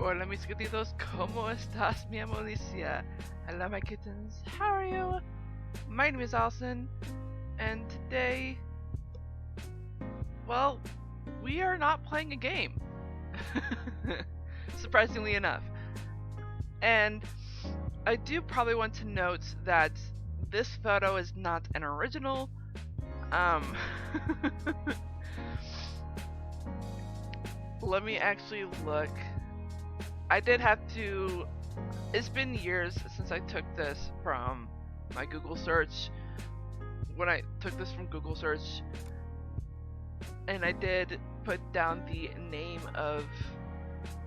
Hola mis gatitos, ¿cómo estás, mi amoricia? Hello my kittens, how are you? My name is Allison, and today, well, we are not playing a game. Surprisingly enough. And I do probably want to note that this photo is not an original. Let me actually look. I did have to. It's been years since I took this from my Google search. When I took this from Google search, and I did put down the name of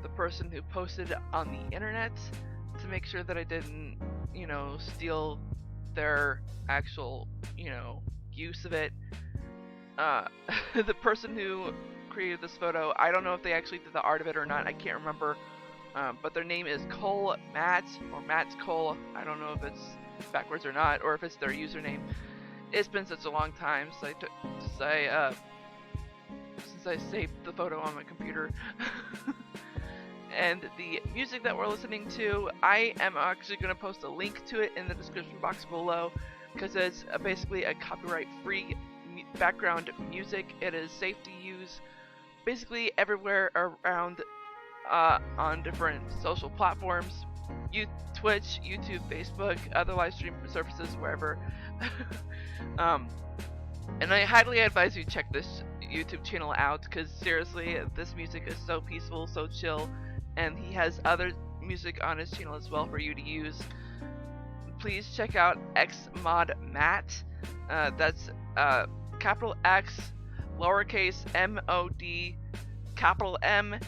the person who posted it on the internet to make sure that I didn't, steal their actual, use of it. The person who created this photo, I don't know if they actually did the art of it or not. I can't remember. But their name is Cole Matt, or Matt's Cole. I don't know if it's backwards or not, or if it's their username. It's been such a long time since I saved the photo on my computer. And the music that we're listening to, I am actually going to post a link to it in the description box below, because it's basically a copyright-free background music. It is safe to use basically everywhere around on different social platforms, Twitch, YouTube, Facebook, other live stream services, wherever. And I highly advise you check this YouTube channel out, because seriously, this music is so peaceful, so chill, and he has other music on his channel as well for you to use. Please check out xmodmatt. That's capital X, lowercase MOD, capital M,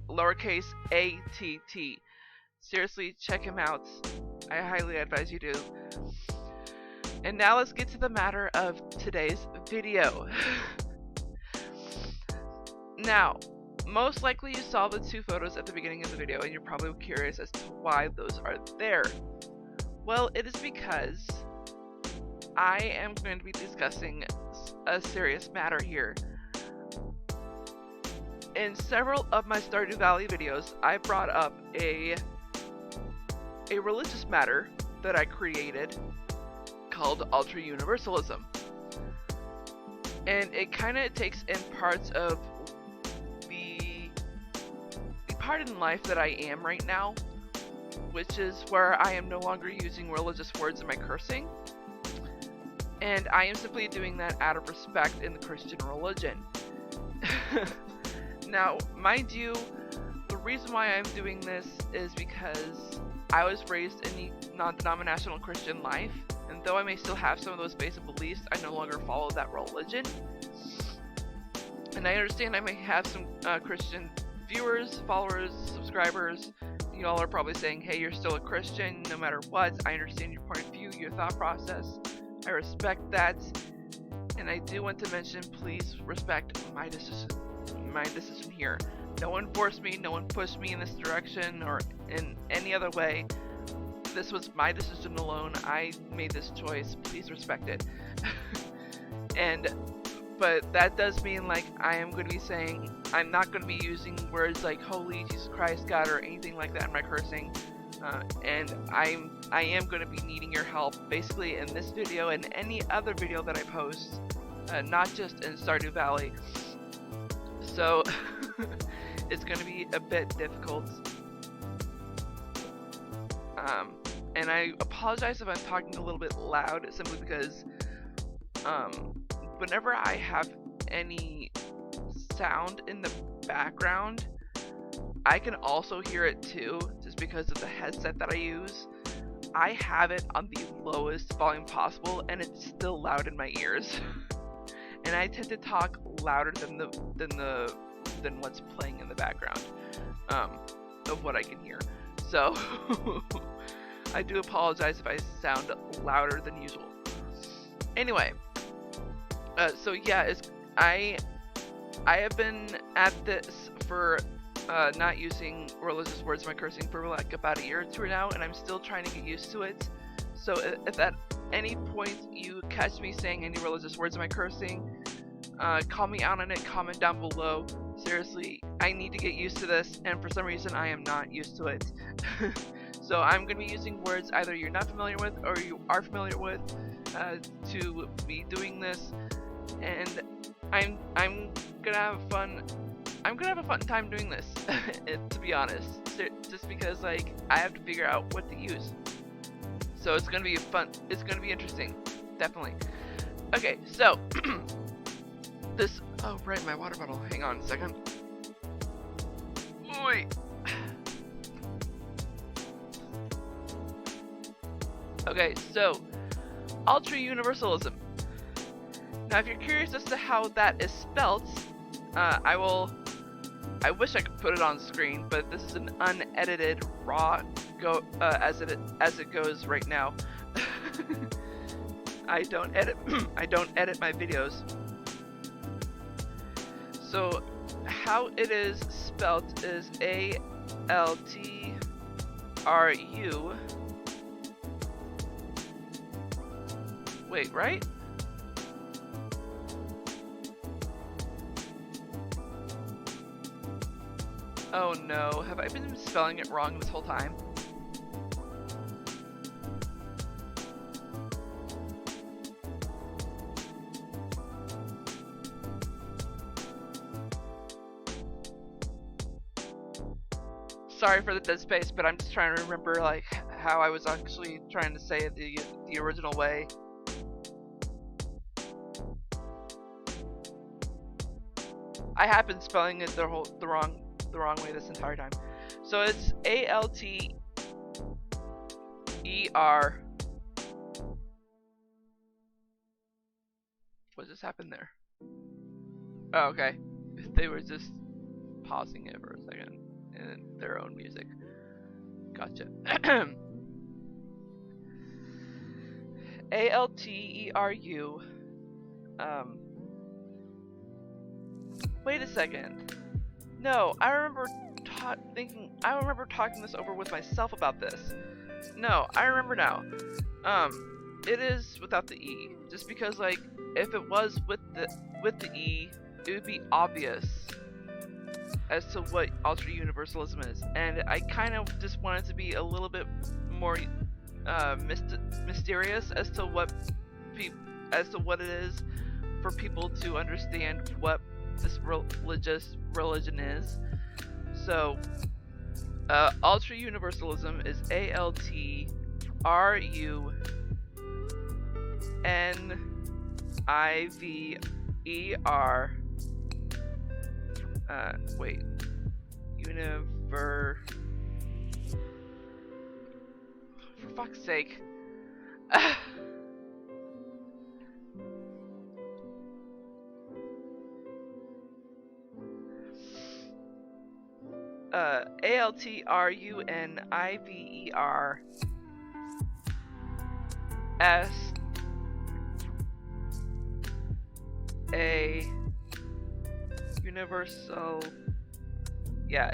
lowercase ATT. Seriously, check him out. I highly advise you do. And now let's get to the matter of today's video. Now, most likely you saw the two photos at the beginning of the video, and you're probably curious as to why those are there. Well, it is because I am going to be discussing a serious matter here. In several of my Stardew Valley videos, I brought up a religious matter that I created called Altruniversalism. And it kind of takes in parts of the part in life that I am right now, which is where I am no longer using religious words in my cursing. And I am simply doing that out of respect in the Christian religion. Now, mind you, the reason why I'm doing this is because I was raised in the non-denominational Christian life, and though I may still have some of those basic beliefs, I no longer follow that religion. And I understand I may have some Christian viewers, followers, subscribers. Y'all are probably saying, hey, you're still a Christian no matter what. I understand your point of view, your thought process. I respect that. And I do want to mention, please respect my decision here. No one forced me, no one pushed me in this direction or in any other way. This was my decision alone. I made this choice. Please respect it. But that does mean, like, I am going to be saying, I'm not going to be using words like holy, Jesus Christ, God, or anything like that in my cursing. And I am going to be needing your help basically in this video and any other video that I post, not just in Stardew Valley. So it's going to be a bit difficult. And I apologize if I'm talking a little bit loud, simply because whenever I have any sound in the background, I can also hear it too, just because of the headset that I use. I have it on the lowest volume possible, and it's still loud in my ears. And I tend to talk louder than what's playing in the background of what I can hear. So I do apologize if I sound louder than usual. Anyway, so yeah, I have been at this for not using religious words in my cursing for like about a year or two now, and I'm still trying to get used to it. So if at any point you catch me saying any religious words in my cursing, call me out on it, comment down below, Seriously, I need to get used to this, and for some reason I am not used to it. So I'm going to be using words either you're not familiar with or you are familiar with to be doing this, and I'm gonna have fun. I'm gonna have a fun time doing this, to be honest. Just because like I have to figure out what to use. So it's gonna be fun. It's gonna be interesting, definitely. Okay, so this. Oh right, my water bottle. Hang on a second. Wait. Okay, so Altruniversalism. Now, if you're curious as to how that is spelt, I wish I could put it on screen, but this is an unedited raw as it goes right now. I don't edit my videos. So how it is spelt is A-L-T-R-U. Wait, right? Oh no, have I been spelling it wrong this whole time? Sorry for the dead space, but I'm just trying to remember like how I was actually trying to say it the original way. I have been spelling it the wrong way this entire time. So it's A-L-T-E-R. What just happened there? Oh, okay. They were just pausing it for a second in their own music. Gotcha. A-L-T-E-R-U. Wait a second. No, I remember talking this over with myself about this. No, I remember now. It is without the E. Just because like if it was with the E, it would be obvious as to what Altruniversalism is, and I kind of just wanted to be a little bit more mysterious as to what it is for people to understand what this religion is. So Altruniversalism is ALTRUNIVER. Wait. For fuck's sake. ALTRUNIVER S A universal, yeah,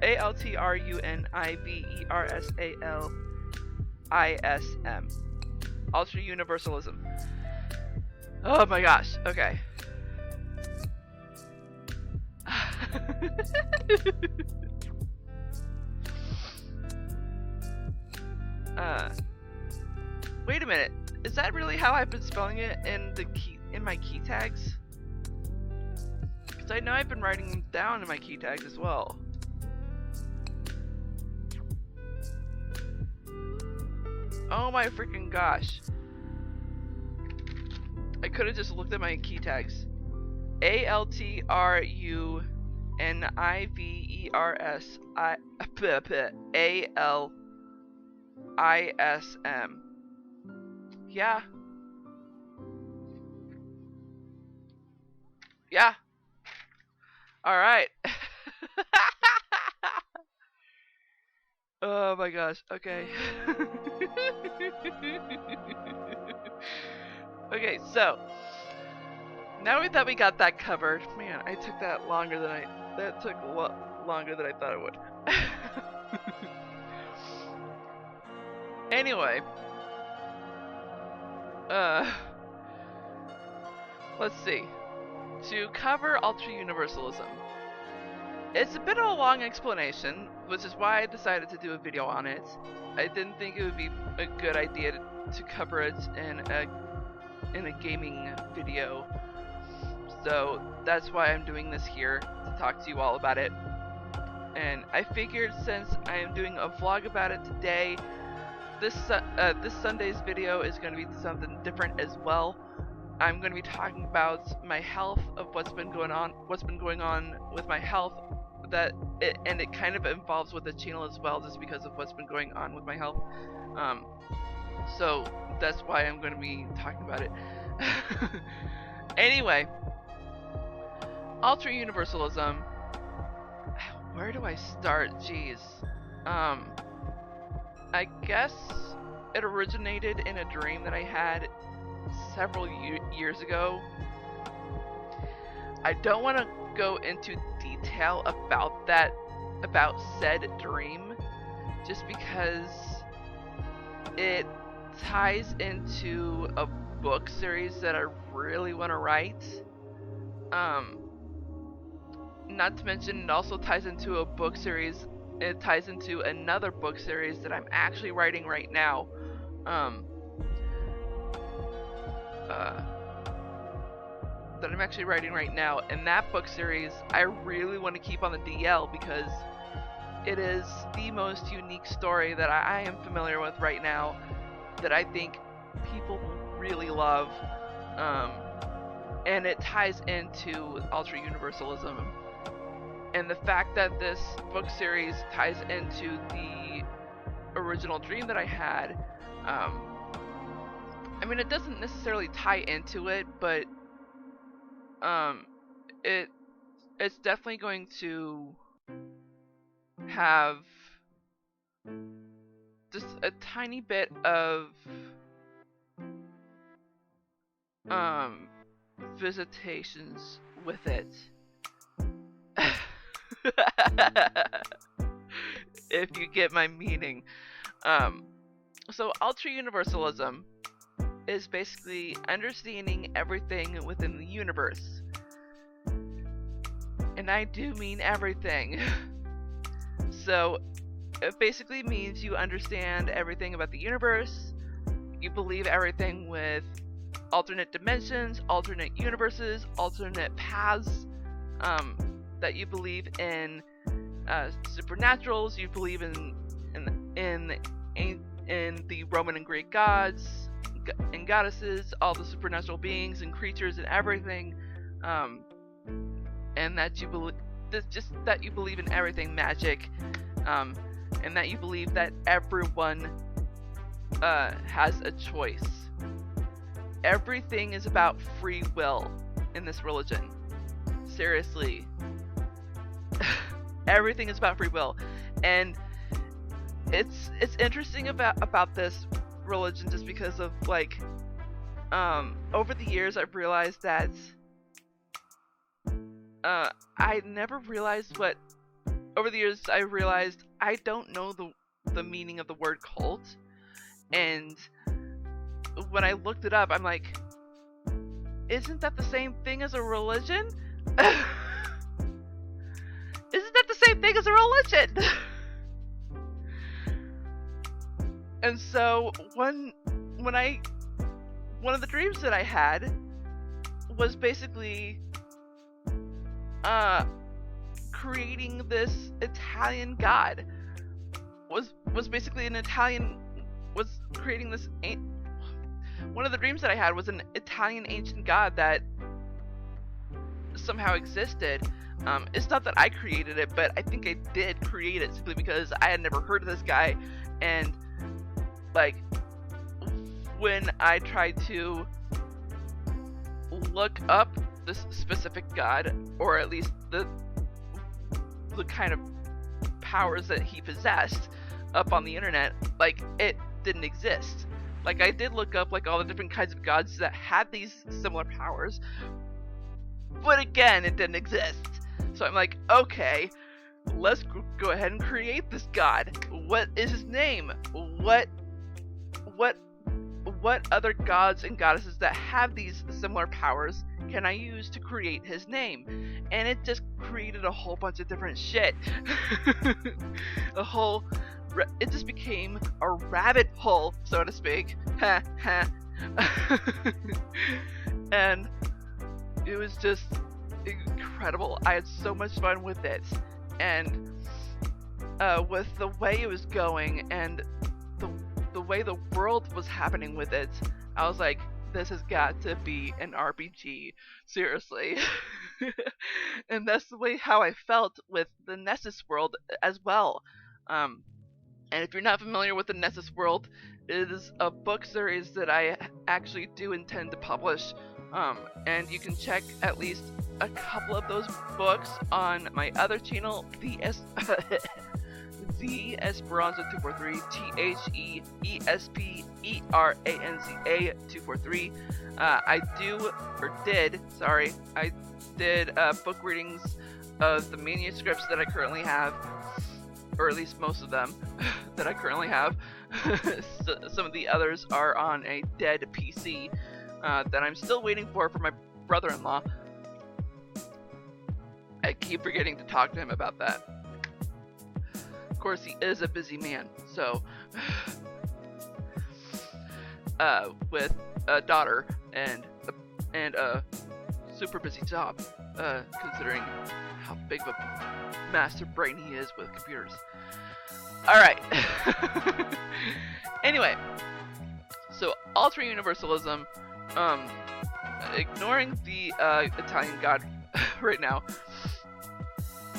ALTRUNIVERSALISM. Altruniversalism. Oh my gosh, okay. Wait a minute. Is that really how I've been spelling it in my key tags? Because I know I've been writing them down in my key tags as well. Oh my freaking gosh. I could have just looked at my key tags. ALTRUNIVERSALISM. Yeah. Yeah. Alright. Oh my gosh. Okay. Okay, so now that we got that covered, man, I took that longer than that took a lot longer than I thought it would. Anyway, let's see. to cover Altruniversalism. It's a bit of a long explanation, which is why I decided to do a video on it. I didn't think it would be a good idea to cover it in a gaming video, so that's why I'm doing this here, to talk to you all about it. And I figured, since I am doing a vlog about it today, this Sunday's video is going to be something different as well. I'm going to be talking about my health, of what's been going on with my health, and it kind of involves with the channel as well, just because of what's been going on with my health. So that's why I'm going to be talking about it. Anyway, Altruniversalism. Where do I start? Jeez. I guess it originated in a dream that I had several years ago. I don't want to go into detail about said dream, just because it ties into a book series that I really want to write. Not to mention, it also ties into a book series. It ties into another book series that I'm actually writing right now. And that book series I really want to keep on the DL, because it is the most unique story that I am familiar with right now, that I think people really love, and it ties into Altruniversalism. And the fact that this book series ties into the original dream that I had, I mean, it doesn't necessarily tie into it, but it's definitely going to have just a tiny bit of visitations with it. If you get my meaning. So Altruniversalism is basically understanding everything within the universe. And I do mean everything. So it basically means you understand everything about the universe. You believe everything with alternate dimensions, alternate universes, alternate paths. That you believe in supernaturals. You believe in the Roman and Greek gods and goddesses, all the supernatural beings and creatures and everything, and that you believe in everything magic, and that you believe that everyone has a choice. Everything is about free will in this religion. Seriously. Everything is about free will. And it's interesting about this religion, just because of, like, over the years I've realized that I never realized what over the years I realized I don't know the meaning of the word cult. And when I looked it up, I'm like, isn't that the same thing as a religion? Isn't that the same thing as a religion? And so one of the dreams that I had was basically creating this Italian god. Was basically an Italian was creating this. One of the dreams that I had was an Italian ancient god that somehow existed. It's not that I created it, but I think I did create it simply because I had never heard of this guy, and like when I tried to look up this specific god, or at least the kind of powers that he possessed up on the internet, like, it didn't exist. Like, I did look up like all the different kinds of gods that had these similar powers, but again, it didn't exist. So I'm like, okay, let's go ahead and create this god. What is his name? What what other gods and goddesses that have these similar powers can I use to create his name? And it just created a whole bunch of different shit. It just became a rabbit hole, so to speak. And it was just incredible. I had so much fun with it, and with the way it was going and the way the world was happening with it, I was like, this has got to be an RPG, seriously. And that's the way how I felt with the Nessus world as well. And if you're not familiar with the Nessus world, it is a book series that I actually do intend to publish. And you can check at least a couple of those books on my other channel, the Esperanza243, TheEsperanza243. I did book readings of the manuscripts that I currently have, or at least most of them that I currently have. Some of the others are on a dead PC that I'm still waiting for my brother-in-law. I keep forgetting to talk to him about that. Of course, he is a busy man, so with a daughter and a super busy job, considering how big of a master brain he is with computers. Alright. Anyway, so Altruniversalism, ignoring the Italian god right now.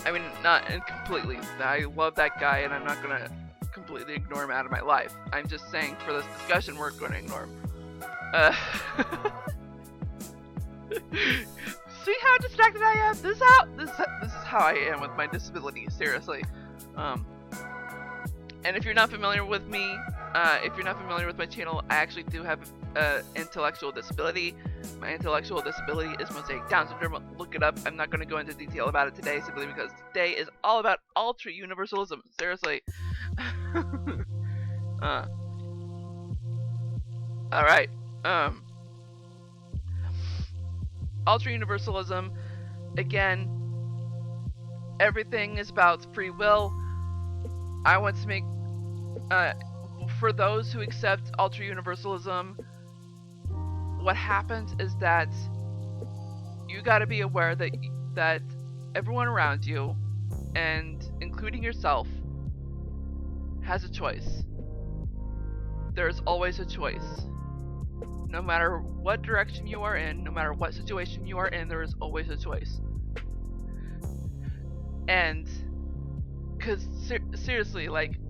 I mean, not completely. I love that guy, and I'm not gonna completely ignore him out of my life. I'm just saying, for this discussion, we're gonna ignore him. See how distracted I am? This is how I am with my disability. Seriously. And if you're not familiar with me, if you're not familiar with my channel, I actually do have intellectual disability. My intellectual disability is mosaic Down syndrome. Look it up. I'm not going to go into detail about it today, simply because today is all about Altruniversalism. Seriously. Alright. Altruniversalism, again, everything is about free will. I want to make, for those who accept Altruniversalism, what happens is that you gotta be aware that everyone around you, and including yourself, has a choice. There's always a choice. No matter what direction you are in, no matter what situation you are in, there is always a choice. And, cause seriously, like,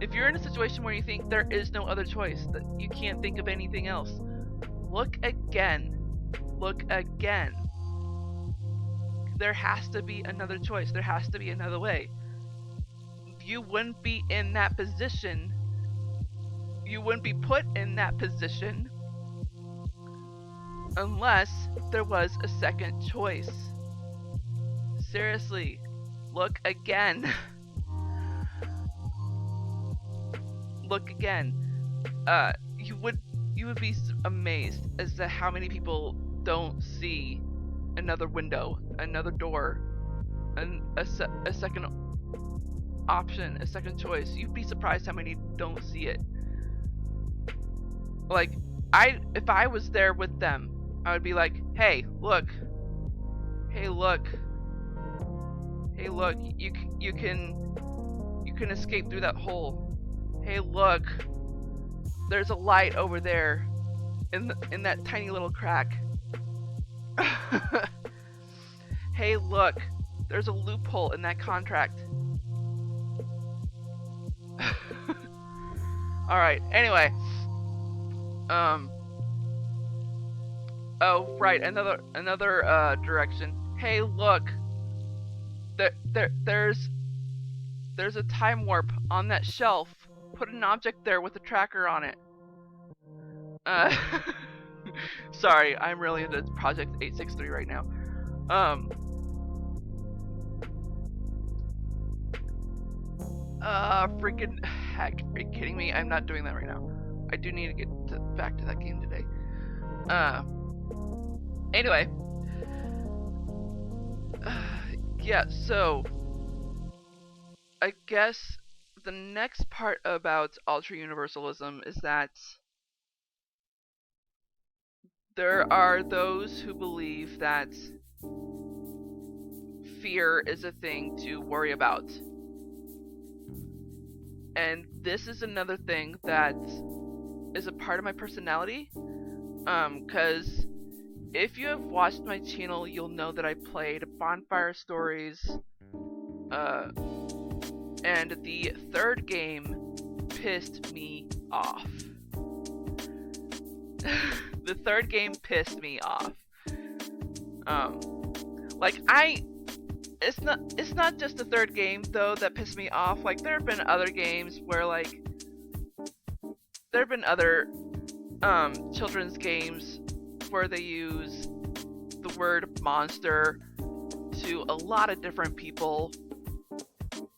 if you're in a situation where you think there is no other choice, that you can't think of anything else, look again. Look again. There has to be another choice. There has to be another way. You wouldn't be in that position. You wouldn't be put in that position unless there was a second choice. Seriously, look again. Look again. You would be amazed as to how many people don't see another window, another door, and a second option, a second choice. You'd be surprised how many don't see it. Like, if I was there with them, I would be like, hey, look. Hey, look. Hey, look. You can escape through that hole. Hey, look. There's a light over there in that tiny little crack. Hey, look. There's a loophole in that contract. Alright, anyway. Oh, right, another direction. Hey, look. There's a time warp on that shelf. Put an object there with a tracker on it. Sorry, I'm really into Project 863 right now. Freaking heck? Are you kidding me? I'm not doing that right now. I do need to get back to that game today. Anyway. Yeah, so I guess the next part about Altruniversalism is that there are those who believe that fear is a thing to worry about. And this is another thing that is a part of my personality. Because if you have watched my channel, you'll know that I played Bonfire Stories. And the third game pissed me off. The third game pissed me off. It's not just the third game though that pissed me off. Like, there have been other games where, like, there have been other children's games where they use the word monster to a lot of different people,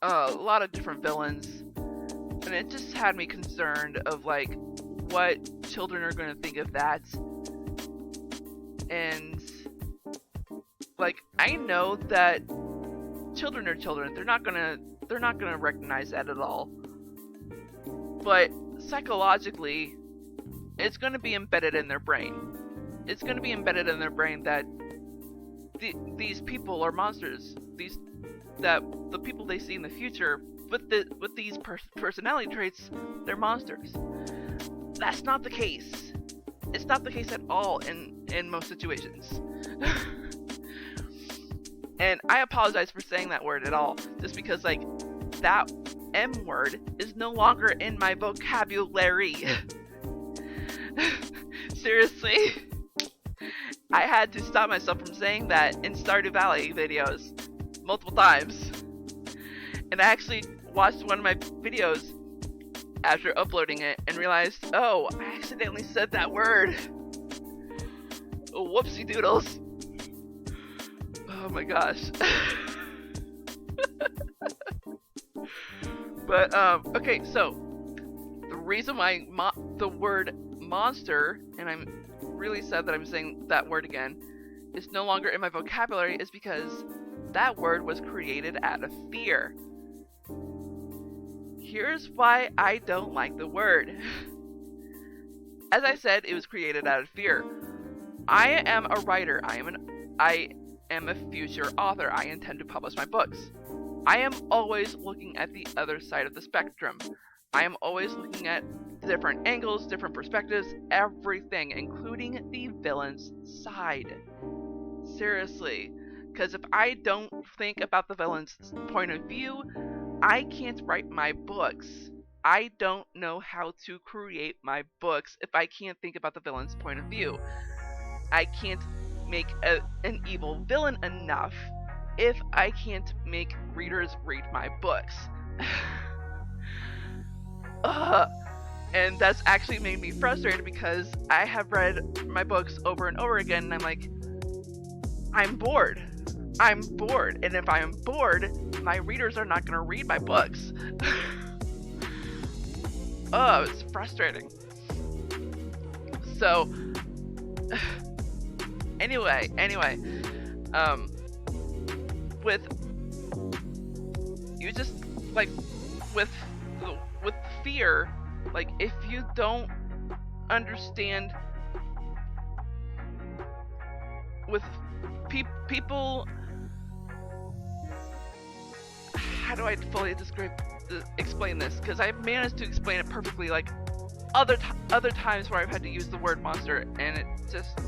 a lot of different villains, and it just had me concerned of, like, what children are going to think of that. And, like, I know that children are children. They're not gonna recognize that at all. But psychologically, it's gonna be embedded in their brain. It's gonna be embedded in their brain that these people are monsters. That the people they see in the future with these personality traits, they're monsters. That's not the case. It's not the case at all in most situations. And I apologize for saying that word at all, just because, like, that M word is no longer in my vocabulary. Seriously. I had to stop myself from saying that in Stardew Valley videos multiple times. And I actually watched one of my videos after uploading it and realized, oh, I accidentally said that word. Oh, whoopsie doodles. Oh my gosh. But, okay, so the reason why the word monster, and I'm really sad that I'm saying that word again, is no longer in my vocabulary is because that word was created out of fear. Here's why I don't like the word. As I said, it was created out of fear. I am a writer. I am a future author. I intend to publish my books. I am always looking at the other side of the spectrum. I am always looking at different angles, different perspectives, everything, including the villain's side. Seriously. Because if I don't think about the villain's point of view, I can't write my books. I don't know how to create my books if I can't think about the villain's point of view. I can't make an evil villain enough if I can't make readers read my books. And that's actually made me frustrated because I have read my books over and over again and I'm like, I'm bored. I'm bored. And if I'm bored, my readers are not going to read my books. Oh, it's frustrating. So, anyway, with you just, like, with fear, like, if you don't understand with people, how do I fully explain this? Because I've managed to explain it perfectly, like, other times where I've had to use the word monster, and it just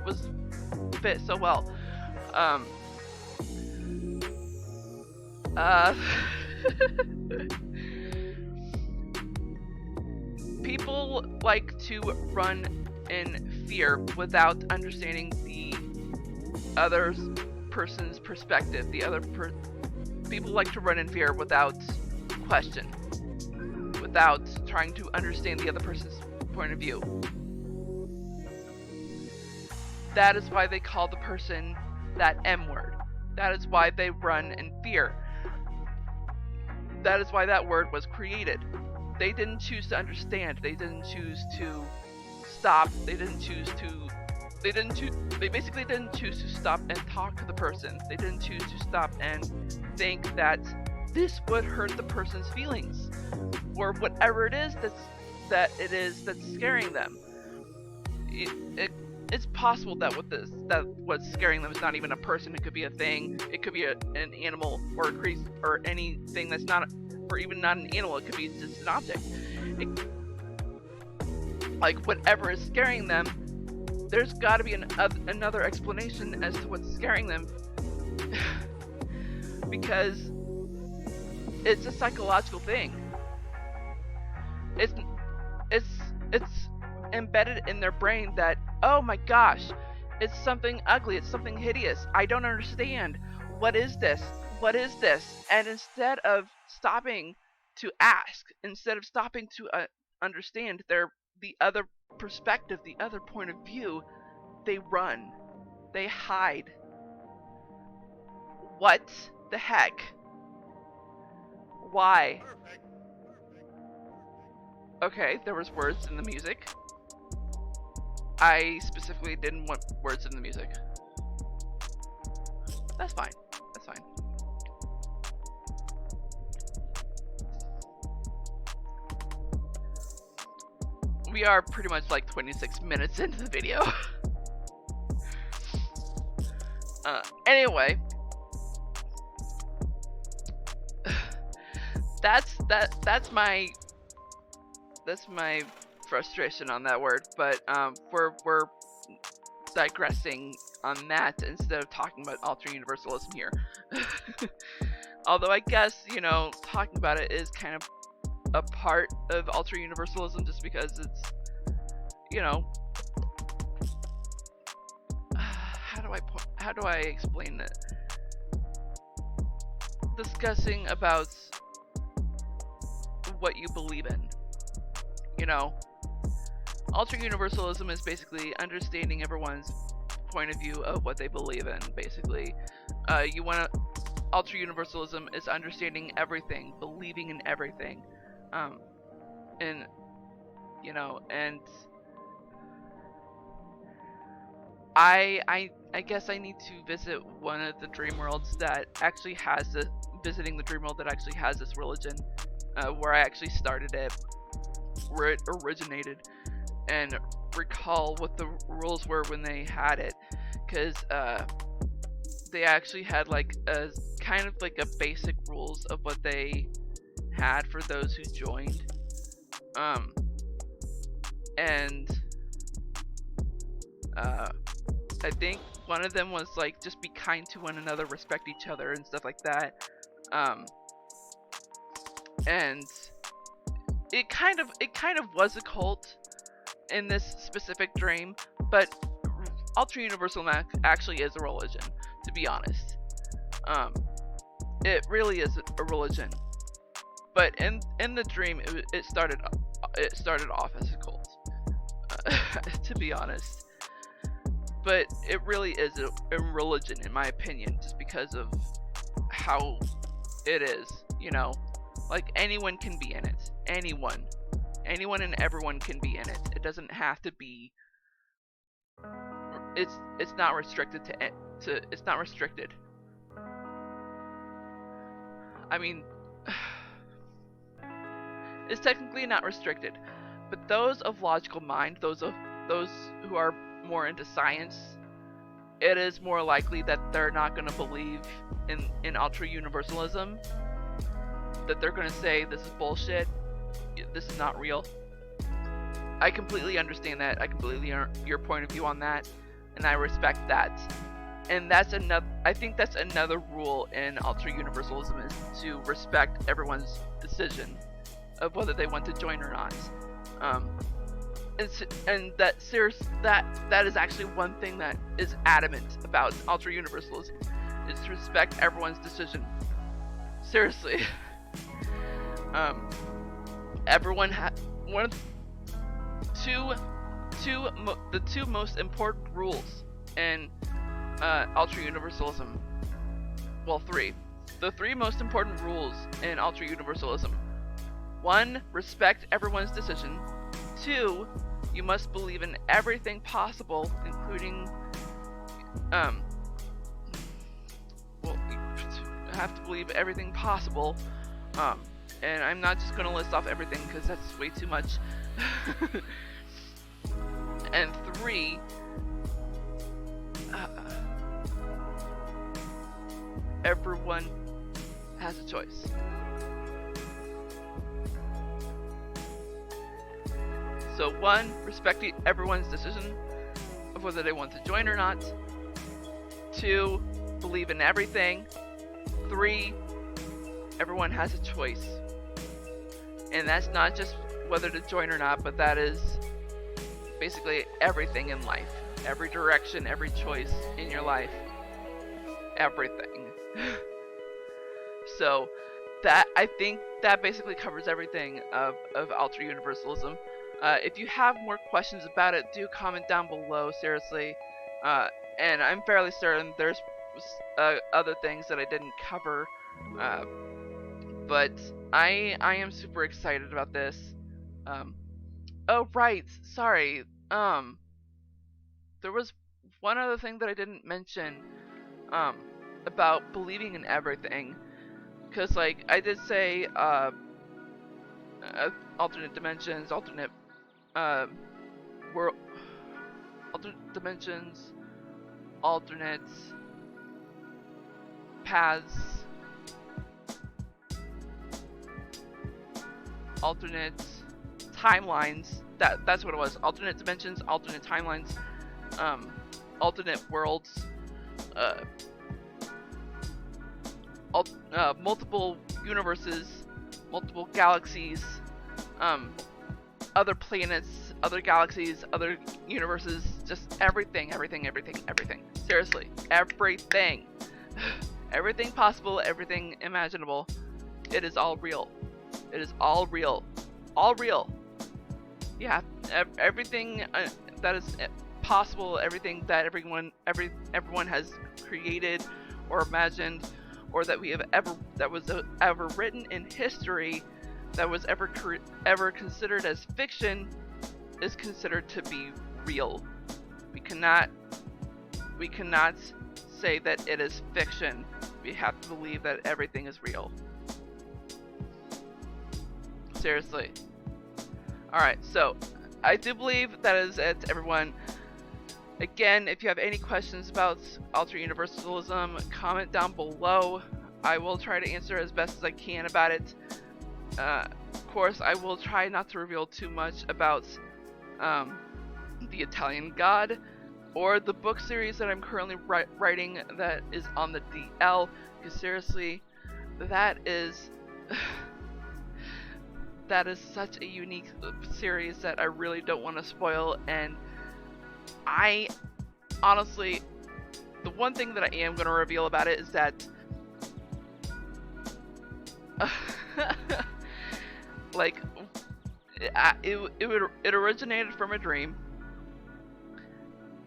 was fit so well. People like to run in fear without understanding the other person's perspective. People like to run in fear without question, without trying to understand the other person's point of view. That is why they call the person that M word. That is why they run in fear. that is why that word was created. They didn't choose to understand. They didn't choose to stop. They basically didn't choose to stop and talk to the person. They didn't choose to stop and think that this would hurt the person's feelings, or whatever it is that's scaring them. It's possible that what's scaring them is not even a person. It could be a thing. It could be an animal or a creature or anything that's not, or even not an animal. It could be just an object. Like whatever is scaring them, there's got to be another explanation as to what's scaring them, because it's a psychological thing. It's embedded in their brain that, oh my gosh, it's something ugly, it's something hideous, I don't understand, what is this? And instead of stopping to ask, instead of stopping to understand the other perspective, the other point of view, they run, they hide. What the heck? Why? Okay, there was words in the music. I specifically didn't want words in the music. That's fine. That's fine. We are pretty much like 26 minutes into the video. Anyway. That's my frustration on that word, but we're digressing on that instead of talking about Altruniversalism here. Although I guess, talking about it is kind of a part of Altruniversalism, just because it's, how do I explain it? Discussing about what you believe in. Altruniversalism is basically understanding everyone's point of view of what they believe in, basically. Altruniversalism is understanding everything, believing in everything. And I guess I need to visit one of the dream worlds that actually has this, visiting the dream world that actually has this religion, where I actually started it, where it originated, and recall what the rules were when they had it, because they actually had like a kind of like a basic rules of what they had for those who joined, and I think one of them was like just be kind to one another, respect each other, and stuff like that. And it kind of was a cult in this specific dream, but Altruniversalism actually is a religion, to be honest. It really is a religion. But in the dream, it started off as a cult, to be honest. But it really is a religion, in my opinion, just because of how it is, Like, anyone can be in it. Anyone and everyone can be in it. It doesn't have to be... It's not restricted to it's not restricted. I mean... It's technically not restricted. But those of logical mind, those who are more into science, it is more likely that they're not going to believe in Altruniversalism. That they're going to say, this is bullshit, this is not real. I completely understand that. I completely your point of view on that, and I respect that. And I think that's another rule in Altruniversalism, is to respect everyone's decision of whether they want to join or not. And that is actually one thing that is adamant about Altruniversalism, is to respect everyone's decision. Seriously. Everyone one of the two most important rules in Altruniversalism, well, three, the 3 most important rules in Altruniversalism. 1. Respect everyone's decision. 2. You must believe in everything possible, including, well, you have to believe everything possible, and I'm not just going to list off everything because that's way too much. And 3, everyone has a choice. So 1, respect everyone's decision of whether they want to join or not. 2, believe in everything. 3, everyone has a choice. And that's not just whether to join or not, but that is basically everything in life. Every direction, every choice in your life. Everything. So that, I think that basically covers everything of Altruniversalism. If you have more questions about it, do comment down below, seriously. And I'm fairly certain there's other things that I didn't cover. But I am super excited about this. Oh right, sorry. There was one other thing that I didn't mention about believing in everything. Because, like, I did say alternate dimensions, alternate world, alternate dimensions, alternate paths, alternate timelines. That's what it was. Alternate dimensions, alternate timelines, alternate worlds, multiple universes, multiple galaxies, other planets, other galaxies, other universes, just everything. Seriously, everything. Everything possible, everything imaginable. It is all real. It is all real. All real. Yeah, everything that is possible, everything that everyone has created or imagined, or that we have ever written in history, that was ever considered as fiction, is considered to be real. We cannot say that it is fiction. We have to believe that everything is real. Seriously. Alright, so I do believe that is it, everyone. Again, if you have any questions about Altruniversalism, comment down below. I will try to answer as best as I can about it. Of course, I will try not to reveal too much about the Italian God, or the book series that I'm currently writing that is on the DL, because seriously, that is such a unique series that I really don't want to spoil. And I honestly, the one thing that I am going to reveal about it is that like it originated from a dream,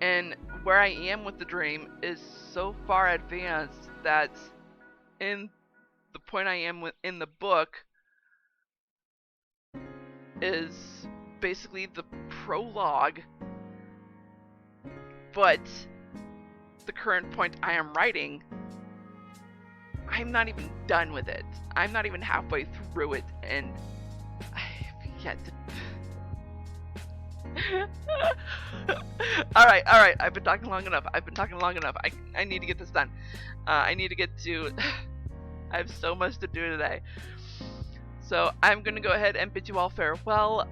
and where I am with the dream is so far advanced that in the point I am in the book is basically the prologue, but the current point I am writing, I'm not even done with it. I'm not even halfway through it, and I have yet to... Alright, I've been talking long enough. I need to get this done. I need to get to... I have so much to do today. So I'm gonna go ahead and bid you all farewell.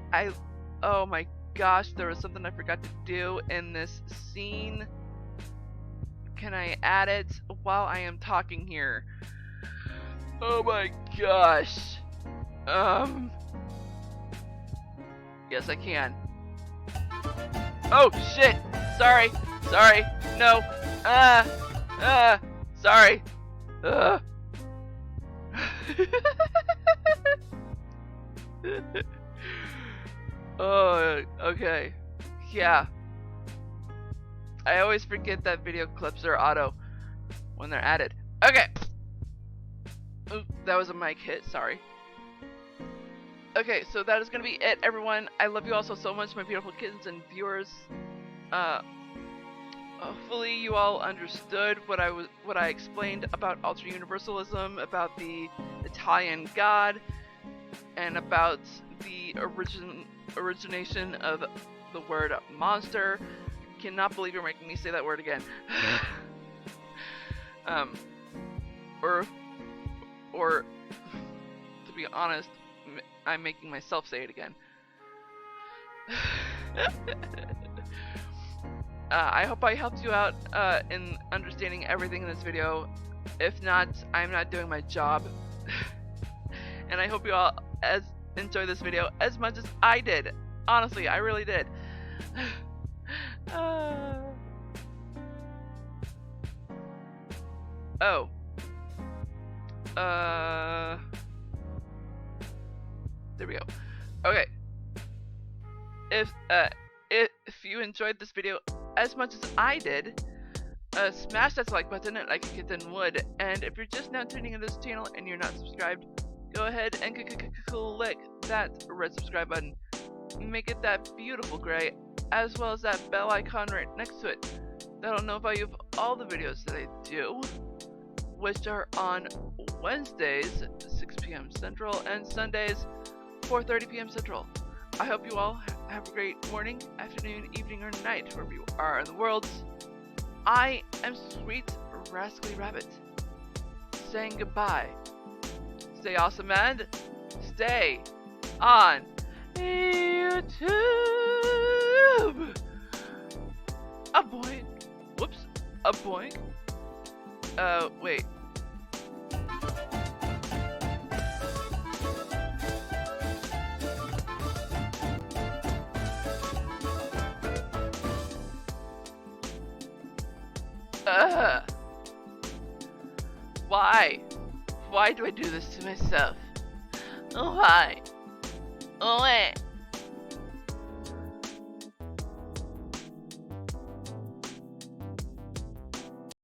Oh my gosh, there was something I forgot to do in this scene. Can I add it while I am talking here? Oh my gosh. Yes, I can. Oh shit! Sorry. No. Sorry. Oh, okay. Yeah. I always forget that video clips are auto when they're added. Okay. Oop, that was a mic hit, sorry. Okay, so that is going to be it, everyone. I love you all so much, my beautiful kittens and viewers. Hopefully you all understood what I explained about Altruniversalism, about the Italian god, and about the origination of the word monster. Cannot believe you're making me say that word again. Or to be honest, I'm making myself say it again. I hope I helped you out in understanding everything in this video. If not, I'm not doing my job. And I hope you all enjoy this video as much as I did. Honestly, I really did. There we go. Okay. If you enjoyed this video as much as I did, smash that like button like a kitten would. And if you're just now tuning into this channel and you're not subscribed, go ahead and click that red subscribe button. Make it that beautiful gray, as well as that bell icon right next to it. That'll notify you of all the videos that I do, which are on Wednesdays, 6 p.m. Central, and Sundays, 4:30 p.m. Central. I hope you all have a great morning, afternoon, evening, or night, wherever you are in the world. I am Sweet Rascally Rabbit, saying goodbye. Stay awesome and stay on YouTube. A boink. Whoops. A boink. Wait. Why? Why do I do this to myself? Why? Why?